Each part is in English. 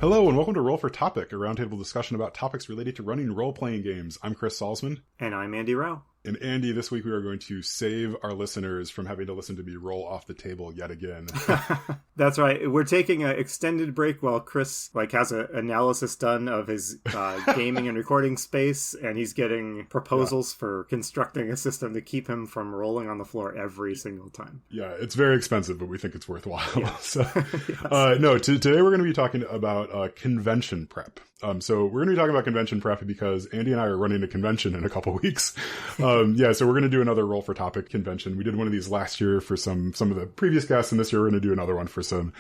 Hello and welcome to Roll for Topic, a roundtable discussion about topics related to running role-playing games. I'm Chris Salzman. And I'm Andy Rowe. And Andy, this week we are going to save our listeners from having to listen to me roll off the table yet again. That's right. We're taking an extended break while Chris has an analysis done of his gaming and recording space, and he's getting proposals for constructing a system to keep him from rolling on the floor every single time. Yeah, it's very expensive, but we think it's worthwhile. Yeah. So, yes. Today we're going to be talking about convention prep. So we're going to be talking about convention prep because Andy and I are running a convention in a couple weeks. So we're going to do another Roll for Topic convention. We did one of these last year for some of the previous guests, and this year we're going to do another one for some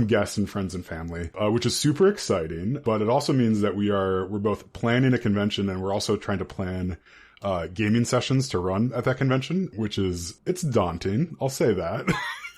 guests and friends and family, which is super exciting. But it also means that we're both planning a convention and we're also trying to plan gaming sessions to run at that convention, it's daunting. I'll say that.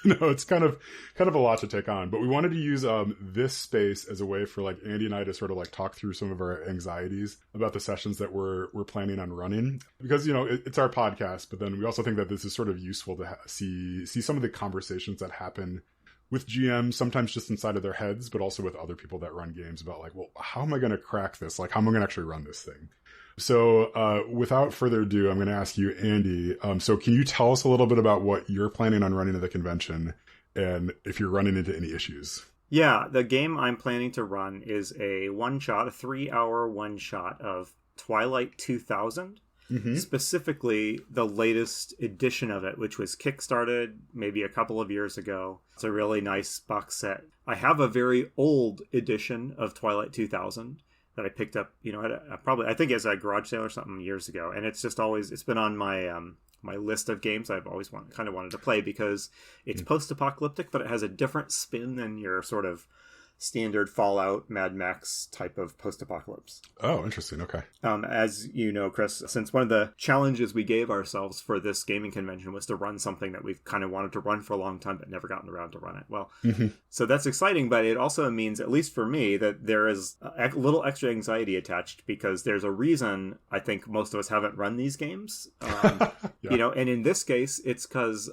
It's kind of a lot to take on, but we wanted to use this space as a way for Andy and I to sort of talk through some of our anxieties about the sessions that we're planning on running, because it's our podcast, but then we also think that this is sort of useful to see some of the conversations that happen with GMs, sometimes just inside of their heads, but also with other people that run games about how am I going to crack this? How am I going to actually run this thing? So without further ado, I'm going to ask you, Andy, so can you tell us a little bit about what you're planning on running at the convention and if you're running into any issues? Yeah, the game I'm planning to run is a 3-hour one-shot of Twilight 2000. Mm-hmm. Specifically, the latest edition of it, which was kickstarted maybe a couple of years ago. It's a really nice box set. I have a very old edition of Twilight 2000 that I picked up, I think it's a garage sale or something years ago. And it's just it's been on my my list of games I've always wanted to play because it's post-apocalyptic, but it has a different spin than your sort of standard Fallout, Mad Max type of post-apocalypse. Oh, interesting. Okay. As you know, Chris, since one of the challenges we gave ourselves for this gaming convention was to run something that we've kind of wanted to run for a long time but never gotten around to run it. Well, So that's exciting, but it also means, at least for me, that there is a little extra anxiety attached because there's a reason I think most of us haven't run these games. Yeah. And in this case, it's because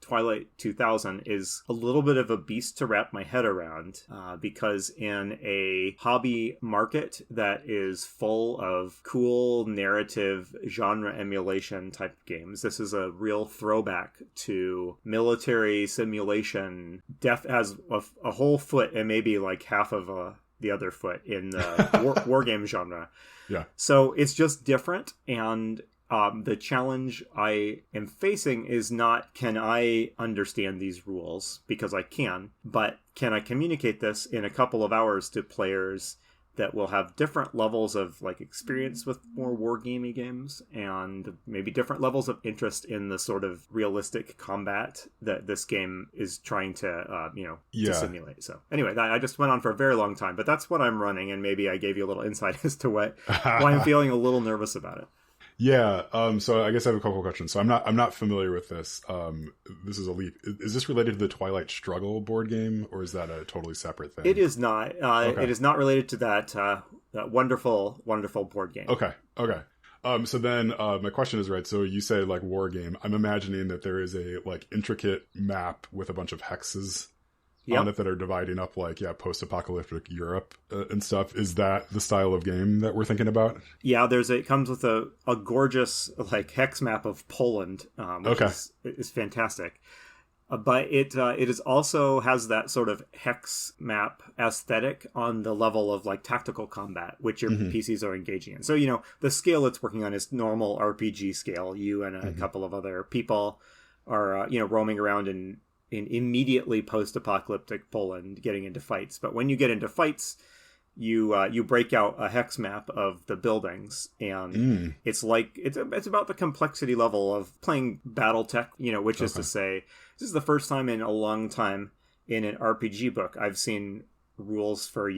Twilight 2000 is a little bit of a beast to wrap my head around because in a hobby market that is full of cool narrative genre emulation type games, this is a real throwback to military simulation. Death has a whole foot and maybe half of the other foot in the war game genre. Yeah. So it's just different, and the challenge I am facing is not, can I understand these rules? Because I can, but can I communicate this in a couple of hours to players that will have different levels of experience with more wargamey games and maybe different levels of interest in the sort of realistic combat that this game is trying to, to simulate. So anyway, I just went on for a very long time, but that's what I'm running, and maybe I gave you a little insight as to why I'm feeling a little nervous about it. Yeah. So I guess I have a couple of questions. So I'm not familiar with this. This is a leap. Is this related to the Twilight Struggle board game, or is that a totally separate thing? It is not. Okay. It is not related to that wonderful, wonderful board game. Okay. So then my question is, right, so you say war game. I'm imagining that there is a intricate map with a bunch of hexes on it that are dividing up post-apocalyptic Europe and stuff. Is that the style of game that we're thinking about? Yeah, it comes with a gorgeous hex map of Poland, which is fantastic. But it is also has that sort of hex map aesthetic on the level of tactical combat, which your PCs are engaging in. So the scale it's working on is normal RPG scale. You and a couple of other people are roaming around in immediately post-apocalyptic Poland, getting into fights. But when you get into fights, you break out a hex map of the buildings, and it's about the complexity level of playing BattleTech, which is to say, this is the first time in a long time in an RPG book I've seen rules for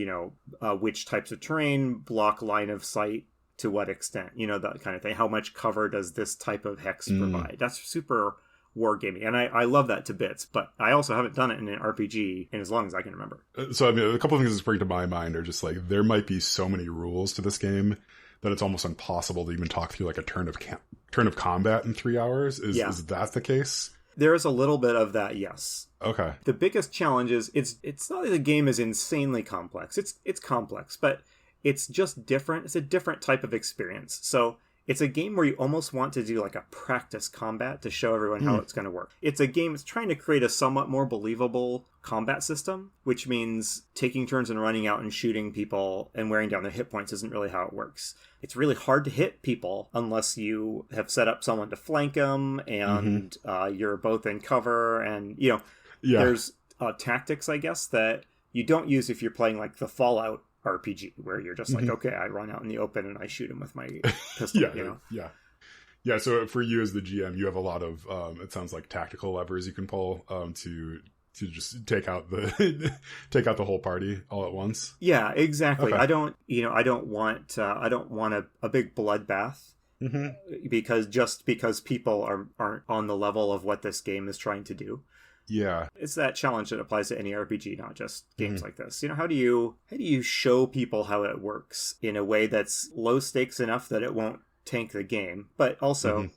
which types of terrain, block line of sight to what extent, that kind of thing. How much cover does this type of hex provide? That's super wargaming, and I love that to bits, but I also haven't done it in an RPG in as long as I can remember. So a couple of things that spring to my mind are just there might be so many rules to this game that it's almost impossible to even talk through a turn of combat in 3 hours. Is that the case? There is a little bit of that, yes. Okay. The biggest challenge is it's not that the game is insanely complex. It's complex, but it's just different. It's a different type of experience. So it's a game where you almost want to do like a practice combat to show everyone how it's going to work. It's a game that's trying to create a somewhat more believable combat system, which means taking turns and running out and shooting people and wearing down their hit points isn't really how it works. It's really hard to hit people unless you have set up someone to flank them and you're both in cover. And, there's tactics, I guess, that you don't use if you're playing like the Fallout RPG, where you're just like, okay, I run out in the open and I shoot him with my pistol. Yeah. So for you as the GM, you have a lot of it sounds like tactical levers you can pull to just take out the whole party all at once. Yeah, exactly. Okay. I don't want a big bloodbath because people aren't on the level of what this game is trying to do. Yeah. It's that challenge that applies to any RPG, not just games like this. How do you show people how it works in a way that's low stakes enough that it won't tank the game, but also,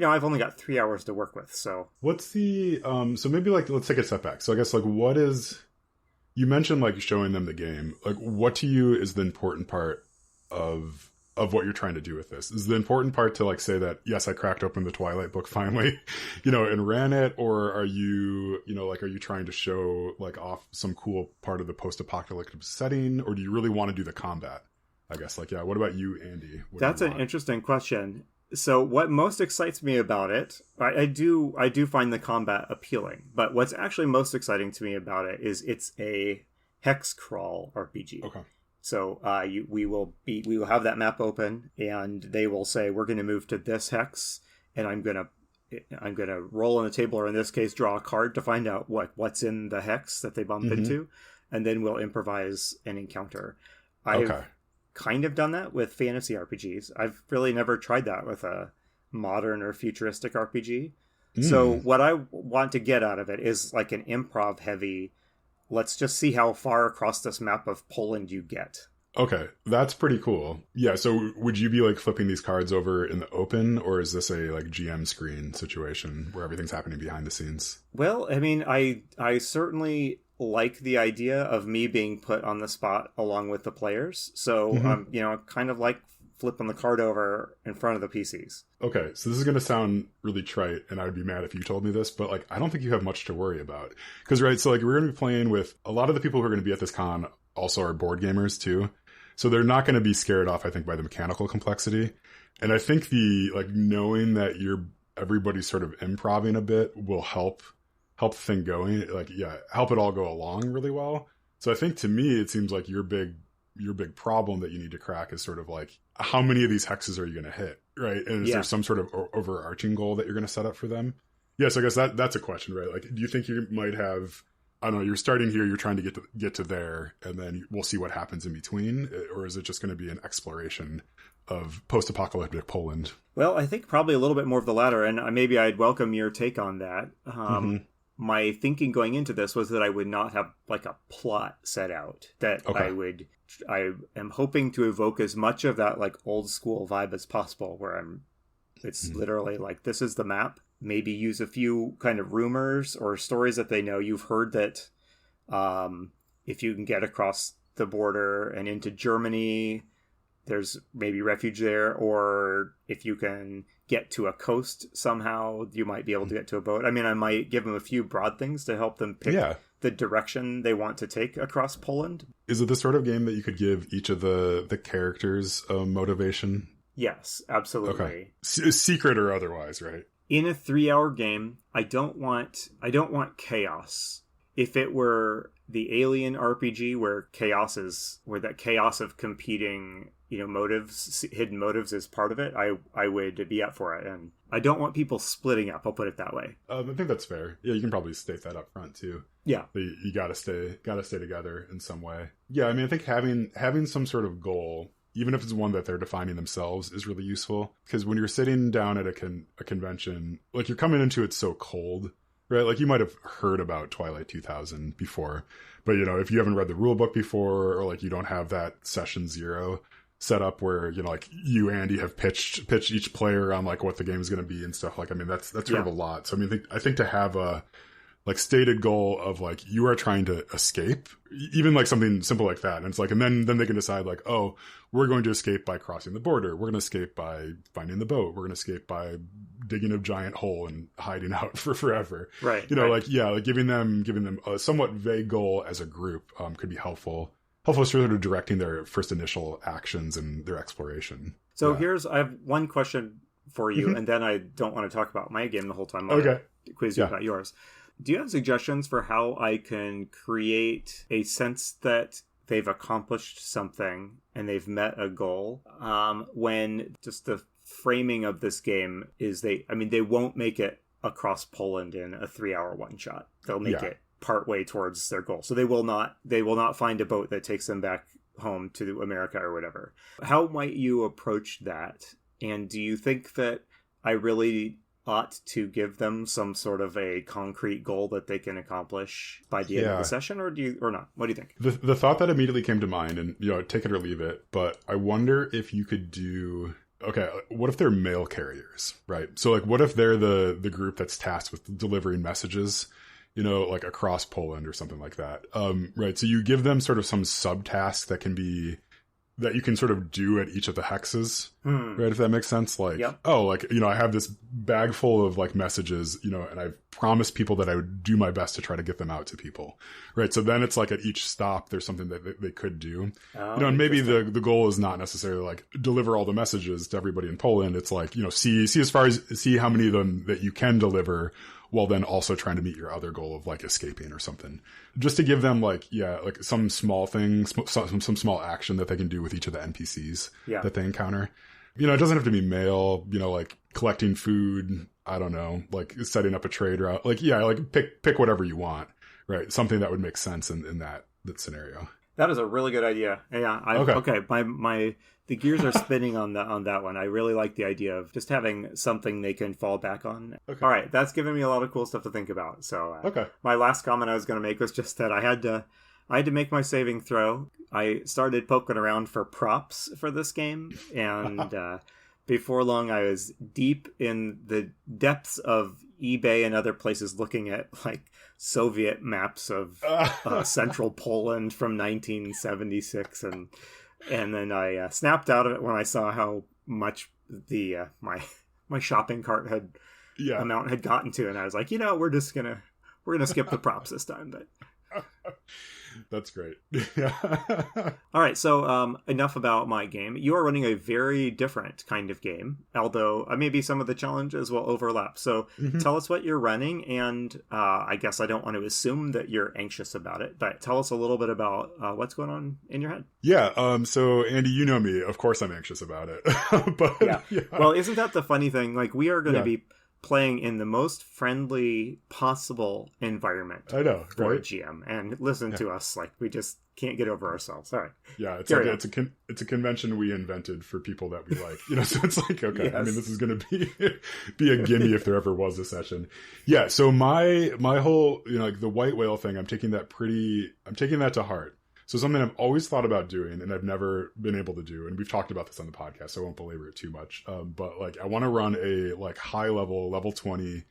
I've only got 3 hours to work with, so. What's the, so maybe like, let's take a step back. So I guess like you mentioned like showing them the game. Like what to you is the important part of what you're trying to do with this? Is the important part to like say that, yes, I cracked open the Twilight book finally, and ran it? Or are you, are you trying to show like off some cool part of the post-apocalyptic setting? Or do you really want to do the combat? I guess what about you, Andy? That's an interesting question. So what most excites me about it, I do find the combat appealing, but what's actually most exciting to me about it is it's a hex crawl RPG. Okay. So we will have that map open, and they will say we're going to move to this hex, and I'm gonna roll on the table, or in this case, draw a card to find out what's in the hex that they bump into, and then we'll improvise an encounter. I've kind of done that with fantasy RPGs. I've really never tried that with a modern or futuristic RPG. So what I want to get out of it is like an improv heavy. Let's just see how far across this map of Poland you get. Okay, that's pretty cool. Yeah, so would you be like flipping these cards over in the open, or is this a like GM screen situation where everything's happening behind the scenes? Well, I mean, I certainly like the idea of me being put on the spot along with the players. So, kind of like flipping the card over in front of the PCs. Okay, so this is going to sound really trite, and I'd be mad if you told me this, but like I don't think you have much to worry about. Because, right, so like we're going to be playing with a lot of the people who are going to be at this con also are board gamers too. So they're not going to be scared off, I think, by the mechanical complexity. And I think the like knowing that everybody's sort of improvising a bit will help the thing going, help it all go along really well. So I think to me it seems like your big problem that you need to crack is sort of like, how many of these hexes are you going to hit, right? And is there some sort of overarching goal that you're going to set up for them? Yeah, so I guess that's a question, right? Like, do you think you might have, I don't know, you're starting here, you're trying to get to there, and then we'll see what happens in between? Or is it just going to be an exploration of post-apocalyptic Poland? Well, I think probably a little bit more of the latter, and maybe I'd welcome your take on that. My thinking going into this was that I would not have like a plot set out, that I am hoping to evoke as much of that like old school vibe as possible, where it's literally like, this is the map. Maybe use a few kind of rumors or stories that they know. You've heard that if you can get across the border and into Germany, there's maybe refuge there, or if you can get to a coast somehow, you might be able to get to a boat. I mean, I might give them a few broad things to help them pick the direction they want to take across Poland. Is it the sort of game that you could give each of the characters a motivation? Yes, absolutely. Okay. Secret or otherwise, right? In a 3-hour game, I don't want chaos. If it were the Alien RPG where that chaos of competing, motives, hidden motives is part of it, I would be up for it. And I don't want people splitting up, I'll put it that way. I think that's fair. Yeah, you can probably state that up front too. Yeah. You gotta stay together in some way. Yeah, I mean, I think having some sort of goal, even if it's one that they're defining themselves, is really useful. Because when you're sitting down at a convention, like you're coming into it so cold, right? Like you might have heard about Twilight 2000 before, but if you haven't read the rule book before, or like you don't have that session 0, set up where, you know, like you, Andy, have pitched each player on like what the game is going to be and stuff. Like, I mean, that's sort of a lot. So, I mean, I think to have a like stated goal of like, you are trying to escape, even like something simple like that. And it's like, and then they can decide like, oh, we're going to escape by crossing the border. We're going to escape by finding the boat. We're going to escape by digging a giant hole and hiding out for forever. Right. You know, like, yeah, like giving them a somewhat vague goal as a group could be helpful sort of directing their first initial actions and their exploration. So I have one question for you, and then I don't want to talk about my game the whole time. I'll quiz you about yours. Do you have suggestions for how I can create a sense that they've accomplished something and they've met a goal, when just the framing of this game is they won't make it across Poland in a 3-hour one-shot. They'll make it partway towards their goal. So they will not find a boat that takes them back home to America or whatever. How might you approach that? And do you think that I really ought to give them some sort of a concrete goal that they can accomplish by the end of the session, or not? What do you think? The thought that immediately came to mind, and you know, take it or leave it, but I wonder if you could do, okay, what if they're mail carriers, right? So like, what if they're the group that's tasked with delivering messages, you know, like across Poland or something like that. Right. So you give them sort of some subtask that you can sort of do at each of the hexes, right? If that makes sense. Like, oh, like, you know, I have this bag full of like messages, you know, and I've promised people that I would do my best to try to get them out to people. Right. So then it's like at each stop, there's something that they could do, you know, and maybe the goal is not necessarily like deliver all the messages to everybody in Poland. It's like, you know, see how many of them that you can deliver, while then also trying to meet your other goal of like escaping or something, just to give them like some small things, some small action that they can do with each of the NPCs that they encounter. You know, it doesn't have to be mail, you know, like collecting food. I don't know, like setting up a trade route, like, like pick whatever you want, right? Something that would make sense in that scenario. That is a really good idea. Yeah. Okay. The gears are spinning on that one. I really like the idea of just having something they can fall back on. Okay. All right. That's given me a lot of cool stuff to think about. So my last comment I was going to make was just that I had to make my saving throw. I started poking around for props for this game, and before long I was deep in the depths of eBay and other places looking at like Soviet maps of central Poland from 1976, and then I snapped out of it when I saw how much the my shopping cart amount had gotten to, and I was like, you know, we're gonna skip the props this time. But that's great. All right, so enough about my game. You are running a very different kind of game, although maybe some of the challenges will overlap. So tell us what you're running, and I guess I don't want to assume that you're anxious about it, but tell us a little bit about what's going on in your head. Yeah, so Andy, you know me. Of course I'm anxious about it. But, Well, isn't that the funny thing? Like, we are going to be playing in the most friendly possible environment for a GM, and listen to us, like, we just can't get over ourselves. All right. Yeah, it's a convention we invented for people that we like, you know. So it's like, okay, yes. I mean, this is going to be a gimme if there ever was a session. Yeah. So my whole, you know, like the white whale thing, I'm taking that to heart. So something I've always thought about doing and I've never been able to do, and we've talked about this on the podcast, so I won't belabor it too much. But like, I want to run a like high level 20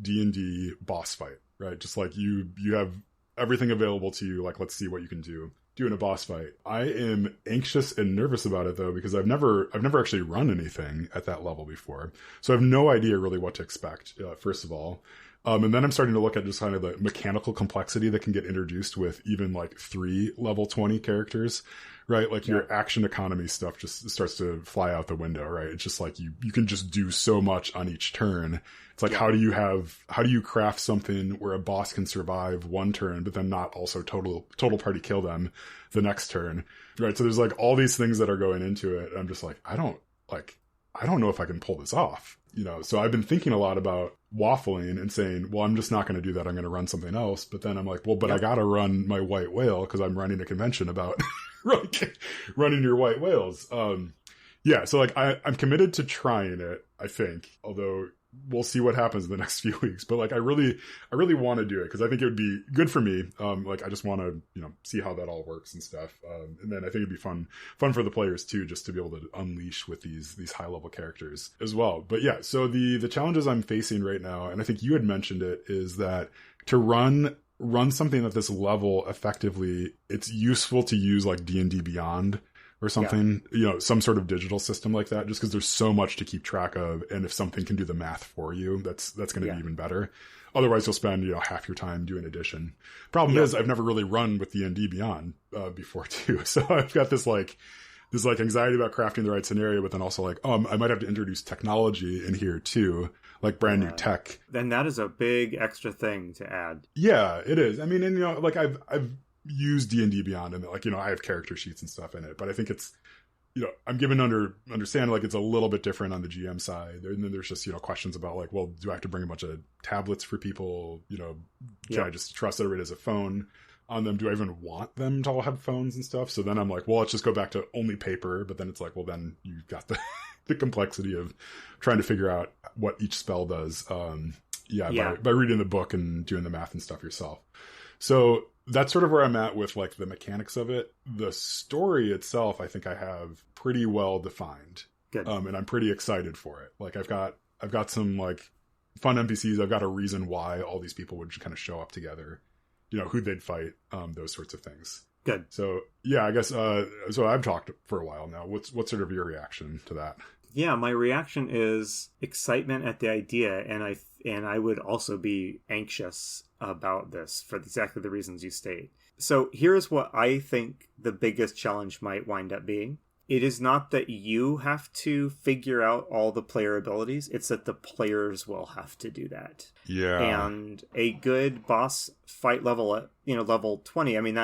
D&D boss fight, right? Just like you have everything available to you. Like, let's see what you can do in a boss fight. I am anxious and nervous about it though, because I've never actually run anything at that level before. So I have no idea really what to expect, first of all. And then I'm starting to look at just kind of the mechanical complexity that can get introduced with even like 3 level 20 characters, right? Like your action economy stuff just starts to fly out the window, right? It's just like you can just do so much on each turn. It's like, how do you craft something where a boss can survive one turn, but then not also total party kill them the next turn, right? So there's like all these things that are going into it. And I'm just like, I don't know if I can pull this off, you know? So I've been thinking a lot about waffling and saying, well, I'm just not going to do that. I'm going to run something else. But then I'm like, well, but I got to run my white whale because I'm running a convention about running your white whales. So like I'm committed to trying it, I think, although we'll see what happens in the next few weeks. But like, I really want to do it because I think it would be good for me. Like, I just want to, see how that all works and stuff. And then I think it'd be fun for the players too, just to be able to unleash with these high level characters as well. But yeah, so the challenges I'm facing right now, and I think you had mentioned it, is that to run something at this level effectively, it's useful to use like D&D Beyond or something, some sort of digital system like that, just because there's so much to keep track of. And if something can do the math for you, that's going to be even better. Otherwise, you'll spend, half your time doing addition. Problem is, I've never really run with D&D Beyond before too. So I've got this anxiety about crafting the right scenario, but then also like, I might have to introduce technology in here too, like brand new tech. Then that is a big extra thing to add. Yeah, it is. I mean, and like I've used D&D Beyond, and like, I have character sheets and stuff in it, but I think it's, I'm given understand like it's a little bit different on the GM side. And then there's just, questions about like, well, do I have to bring a bunch of tablets for people? Can I just trust that everybody has a phone on them? Do I even want them to all have phones and stuff? So then I'm like, well, let's just go back to only paper. But then it's like, well, then you've got the complexity of trying to figure out what each spell does. By reading the book and doing the math and stuff yourself. So that's sort of where I'm at with like the mechanics of it. The story itself, I think I have pretty well defined. Good. And I'm pretty excited for it. Like I've got some like fun NPCs. I've got a reason why all these people would kind of show up together, who they'd fight, those sorts of things. Good. So yeah, I guess, so I've talked for a while now. What's sort of your reaction to that? Yeah, my reaction is excitement at the idea, and I would also be anxious about this for exactly the reasons you state. So here's what I think the biggest challenge might wind up being. It is not that you have to figure out all the player abilities, it's that the players will have to do that. Yeah. And a good boss fight level at, level 20, I mean,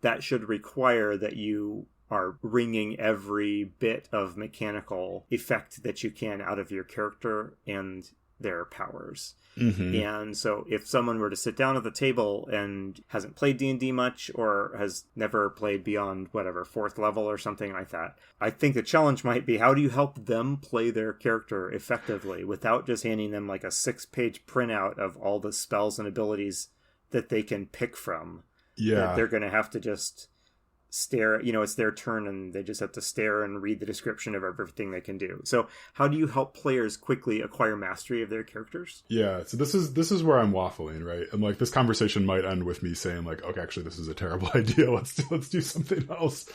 that should require that you are wringing every bit of mechanical effect that you can out of your character and their powers. Mm-hmm. And so if someone were to sit down at the table and hasn't played D&D much, or has never played beyond whatever 4th level or something like that, I think the challenge might be, how do you help them play their character effectively without just handing them like a 6-page printout of all the spells and abilities that they can pick from? Yeah, they're going to have to just stare, it's their turn and they just have to stare and read the description of everything they can do. So how do you help players quickly acquire mastery of their characters? Yeah, so this is where I'm waffling, right? And like this conversation might end with me saying like, okay, actually this is a terrible idea, let's do something else.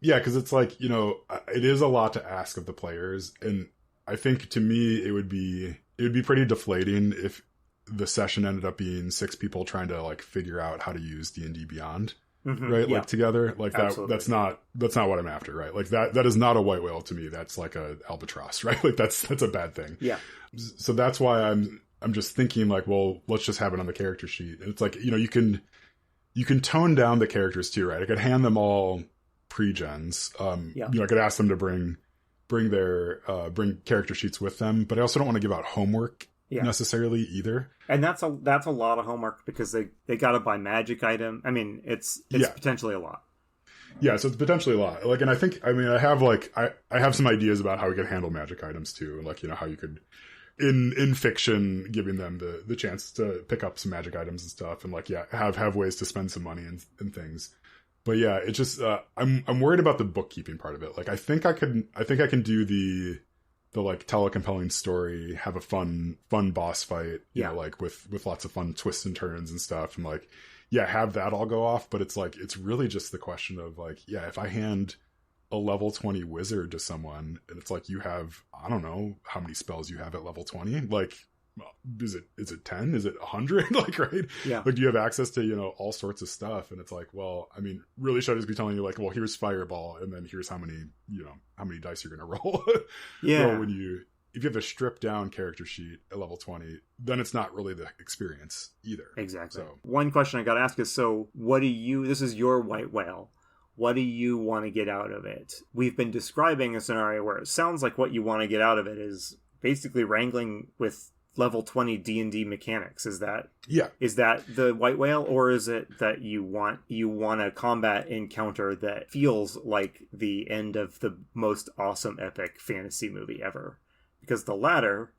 Yeah, because it's like, it is a lot to ask of the players, and I think to me it would be pretty deflating if the session ended up being 6 people trying to like figure out how to use D&D Beyond. Mm-hmm, right, like together, like that. Absolutely. That's not what I'm after, right? Like that is not a white whale to me. That's like a albatross, right? Like that's a bad thing. Yeah. So that's why I'm just thinking like, well, let's just have it on the character sheet. And it's like, you can tone down the characters too, right? I could hand them all pre-gens. I could ask them to bring character sheets with them, but I also don't want to give out homework necessarily either. And that's a lot of homework because they got to buy magic item. I mean, it's potentially a lot. Yeah, so it's potentially a lot. Like, and I think, I mean, I have some ideas about how we could handle magic items too. Like, how you could, in fiction, giving them the chance to pick up some magic items and stuff, and like, have ways to spend some money and things. But yeah, it's just, I'm worried about the bookkeeping part of it. Like, I think I can do the like tell a compelling story, have a fun boss fight, like with lots of fun twists and turns and stuff, and like, have that all go off. But it's like, it's really just the question of like, if I hand a level 20 wizard to someone and it's like, you have, I don't know how many spells you have at level 20, like, is it 10? Is it 100? Like, right? Yeah. Like, do you have access to, all sorts of stuff? And it's like, well, I mean, really should I just be telling you like, well, here's fireball, and then here's how many dice you're going to roll. Yeah. Well, if you have a stripped down character sheet at level 20, then it's not really the experience either. Exactly. So one question I got to ask is, so this is your white whale. What do you want to get out of it? We've been describing a scenario where it sounds like what you want to get out of it is basically wrangling with level 20 D&D mechanics. Is that the white whale, or is it that you want a combat encounter that feels like the end of the most awesome epic fantasy movie ever? Because the latter,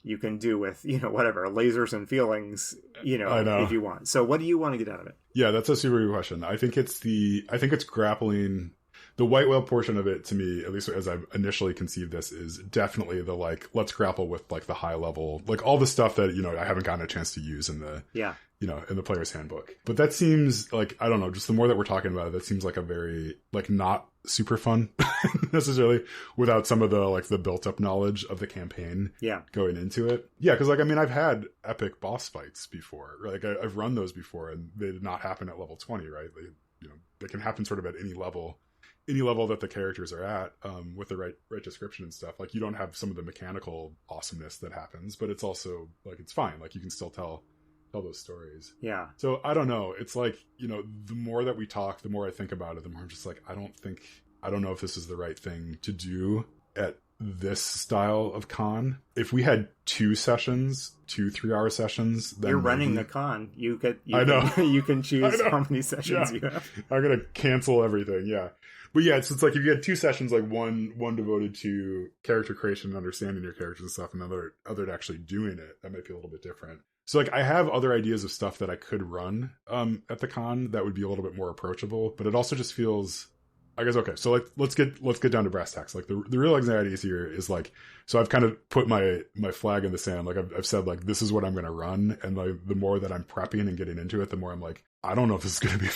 you can do with, whatever, lasers and feelings, I know. if you want. So what do you want to get out of it? Yeah, that's a super good question. I think it's grappling. The white whale portion of it, to me, at least as I've initially conceived this, is definitely the, like, let's grapple with, like, the high level, like, all the stuff that, I haven't gotten a chance to use in the, in the player's handbook. But that seems like, I don't know, just the more that we're talking about it, that seems like a very, like, not super fun necessarily without some of the, like, the built up knowledge of the campaign going into it. Yeah, because, like, I mean, I've had epic boss fights before. Like, I've run those before, and they did not happen at level 20, right? They can happen sort of at any level that the characters are at, with the right description and stuff. Like, you don't have some of the mechanical awesomeness that happens, but it's also, like, it's fine. Like, you can still tell those stories. Yeah. So I don't know. It's like, the more that we talk, the more I think about it, the more I'm just like, I don't know if this is the right thing to do at this style of con. If we had 2 3-hour sessions, then you're running the con. You know. You can choose how many sessions you have. I'm gonna cancel everything. Yeah. But yeah, it's like if you had 2 sessions, like one devoted to character creation and understanding your characters and stuff, and other to actually doing it, that might be a little bit different. So, like, I have other ideas of stuff that I could run at the con that would be a little bit more approachable, but it also just feels, I guess, okay. So, like, let's get down to brass tacks. Like, the real anxieties here is, like, so I've kind of put my flag in the sand. Like, I've said, like, this is what I'm going to run, and like, the more that I'm prepping and getting into it, the more I'm like, I don't know if this is going to be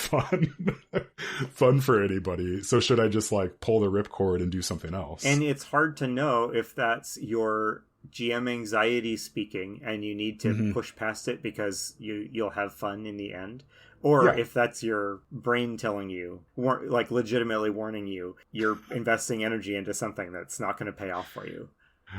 fun for anybody. So should I just, like, pull the ripcord and do something else? And it's hard to know if that's your GM anxiety speaking and you need to push past it because you'll have fun in the end, or if that's your brain telling you, like, legitimately warning you, you're investing energy into something that's not going to pay off for you.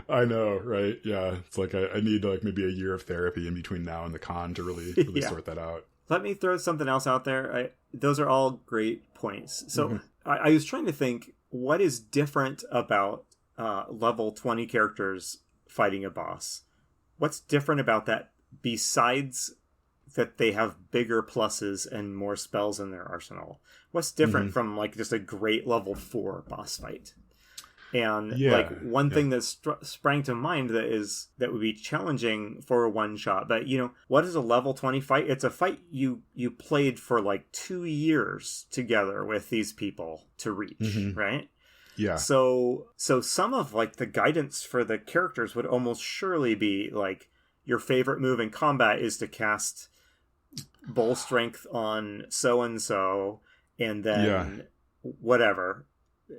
I know, right? Yeah, it's like I need, like, maybe a year of therapy in between now and the con to really sort that out. Let me throw something else out there. Those are all great points. So I was trying to think, what is different about level 20 characters fighting a boss? What's different about that besides that they have bigger pluses and more spells in their arsenal? What's different from, like, just a great level 4 boss fight? And one thing that sprang to mind that would be challenging for a one shot, but what is a level 20 fight? It's a fight you played for like 2 years together with these people to reach, right? Yeah. So some of, like, the guidance for the characters would almost surely be like, your favorite move in combat is to cast bull strength on so and so, and then whatever.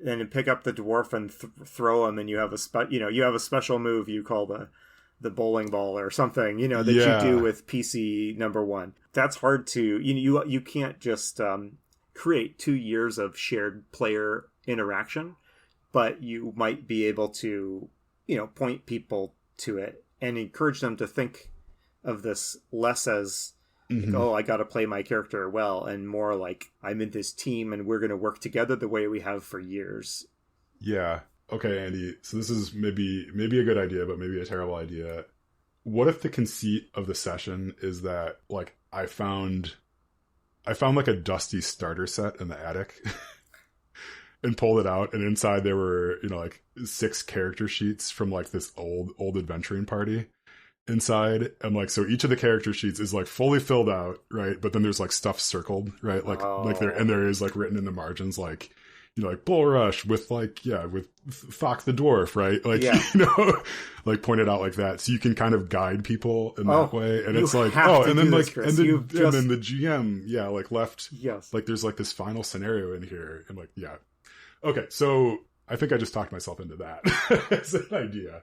And pick up the dwarf and throw him, and you have a special move you call the bowling ball or something, that you do with PC number 1. That's hard to, you can't just create 2 years of shared player interaction, but you might be able to, point people to it and encourage them to think of this less as, like, oh, I got to play my character well, and more like, I'm in this team and we're going to work together the way we have for years. Yeah. Okay, Andy. So this is maybe a good idea, but maybe a terrible idea. What if the conceit of the session is that, like, I found like a dusty starter set in the attic and pulled it out, and inside there were, like 6 character sheets from, like, this old adventuring party inside, and, like, so each of the character sheets is, like, fully filled out, right? But then there's, like, stuff circled, right? Like there is, like, written in the margins, like, like, Bull Rush with, like, with Thok the dwarf, right? Like, like, pointed out like that, so you can kind of guide people in that way. And it's like, and then, like, and then the GM like, left, like, there's, like, this final scenario in here, and, like, okay, so I think I just talked myself into that as an idea.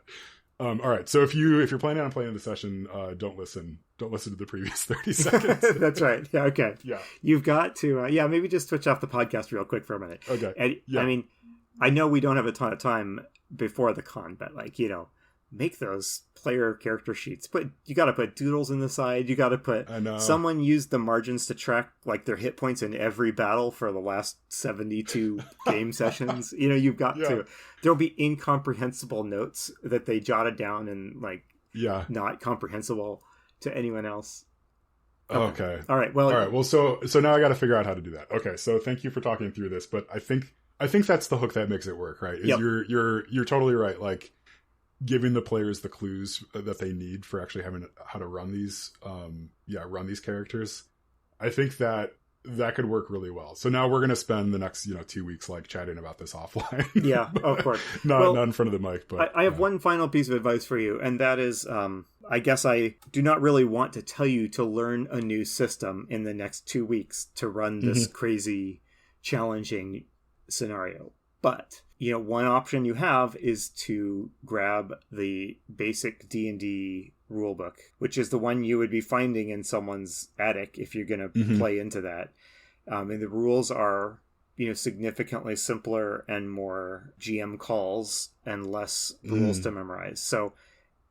All right. So if you're planning on playing the session, don't listen to the previous 30 seconds. That's right. Yeah. Okay. Yeah. You've got to, maybe just switch off the podcast real quick for a minute. Okay. And, I mean, I know we don't have a ton of time before the con, but, like, make those player character sheets. But you got to put doodles in the side. You got to put, someone used the margins to track, like, their hit points in every battle for the last 72 game sessions. You've got to, there'll be incomprehensible notes that they jotted down and, like, not comprehensible to anyone else. Okay. All right. Well, so now I got to figure out how to do that. Okay. So thank you for talking through this, but I think that's the hook that makes it work, right? Is you're totally right. Like, giving the players the clues that they need for actually having how to run these, run these characters. I think that could work really well. So now we're going to spend the next, 2 weeks like chatting about this offline. Yeah, of course. not in front of the mic, but I have one final piece of advice for you, and that is, I guess I do not really want to tell you to learn a new system in the next 2 weeks to run this crazy, challenging scenario. But, one option you have is to grab the basic D&D rulebook, which is the one you would be finding in someone's attic if you're going to play into that. And the rules are, significantly simpler and more GM calls and less rules to memorize. So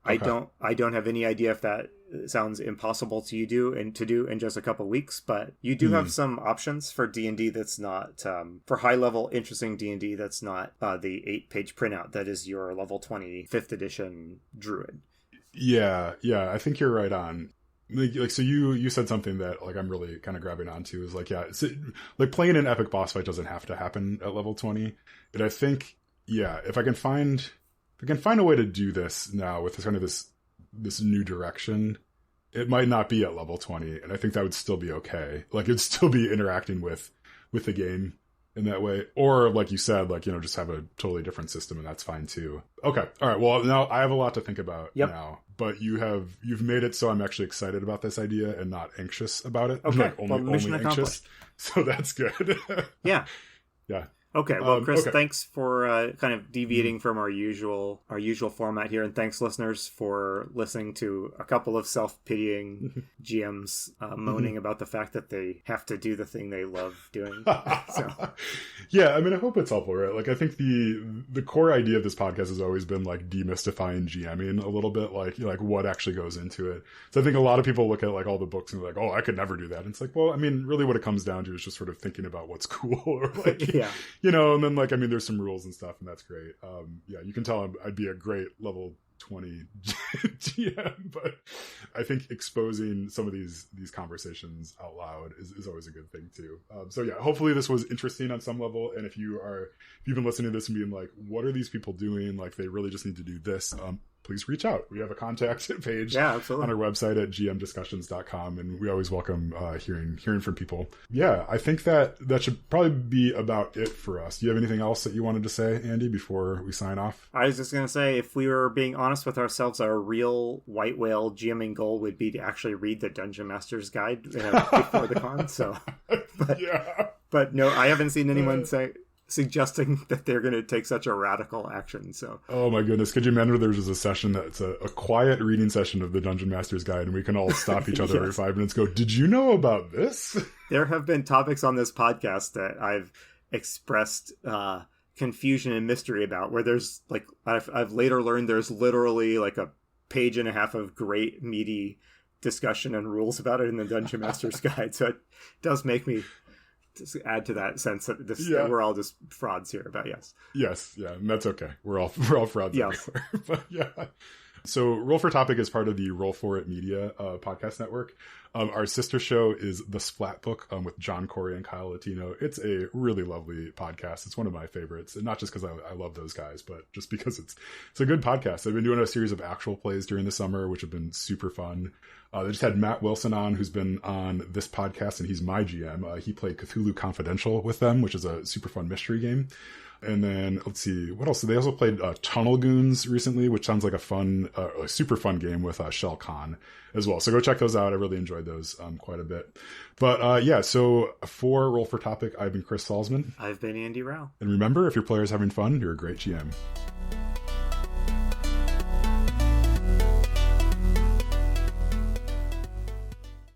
okay. I don't have any idea if that sounds impossible to do in just a couple weeks, but you do have some options for D&D that's not for high level interesting D&D that's not the 8-page printout that is your level 20 5th edition druid. Yeah, I think you're right on. Like so you said something that like I'm really kind of grabbing onto is like, like playing an epic boss fight doesn't have to happen at level 20. But I think, if I can find a way to do this now with this new direction, it might not be at level 20, and I think that would still be okay. Like it'd still be interacting with the game in that way, or like you said, like just have a totally different system, and that's fine too. Okay, all right. Well, now I have a lot to think about now, but you've made it so I'm actually excited about this idea and not anxious about it. Okay, like only anxious. So that's good. Yeah. Okay, well, Chris, thanks for kind of deviating from our usual format here, and thanks, listeners, for listening to a couple of self-pitying GMs moaning about the fact that they have to do the thing they love doing. So. Yeah, I mean, I hope it's helpful, right? Like, I think the core idea of this podcast has always been, like, demystifying GMing a little bit, like what actually goes into it. So I think a lot of people look at, like, all the books and they're like, oh, I could never do that. And it's like, well, I mean, really what it comes down to is just sort of thinking about what's cool, or, like, yeah. And then like, I mean, there's some rules and stuff, and that's great. You can tell I'd be a great level 20 GM, but I think exposing some of these conversations out loud is always a good thing too. Hopefully this was interesting on some level. And if you've been listening to this and being like, what are these people doing? Like they really just need to do this. Please reach out. We have a contact page on our website at gmdiscussions.com, and we always welcome hearing from people. Yeah, I think that should probably be about it for us. Do you have anything else that you wanted to say, Andy, before we sign off? I was just going to say, if we were being honest with ourselves, our real white whale GMing goal would be to actually read the Dungeon Master's Guide before the con. So, but no, I haven't seen anyone suggesting that they're going to take such a radical action. So, oh my goodness, could you imagine there's just a session that's a quiet reading session of the Dungeon Master's Guide, and we can all stop each other every 5 minutes, go, did you know about this? There have been topics on this podcast that I've expressed confusion and mystery about, where there's like, I've later learned there's literally like a page and a half of great meaty discussion and rules about it in the Dungeon Master's Guide. So it does make me add to that sense that that we're all just frauds here. But yes, and that's okay. We're all frauds everywhere. But so Roll for Topic is part of the Roll For It Media podcast network. Our sister show is The Splat Book with John Corey and Kyle Latino. It's a really lovely podcast. It's one of my favorites, and not just because I love those guys, but just because it's a good podcast. They've been doing a series of actual plays during the summer, which have been super fun. They just had Matt Wilson on, who's been on this podcast, and he's my GM. He played Cthulhu Confidential with them, which is a super fun mystery game. And then let's see, what else? They also played Tunnel Goons recently, which sounds like a super fun game with Shell Khan as well. So go check those out. I really enjoyed those quite a bit. But so for Roll for Topic, I've been Chris Salzman. I've been Andy Rao. And remember, if your player's having fun, you're a great GM.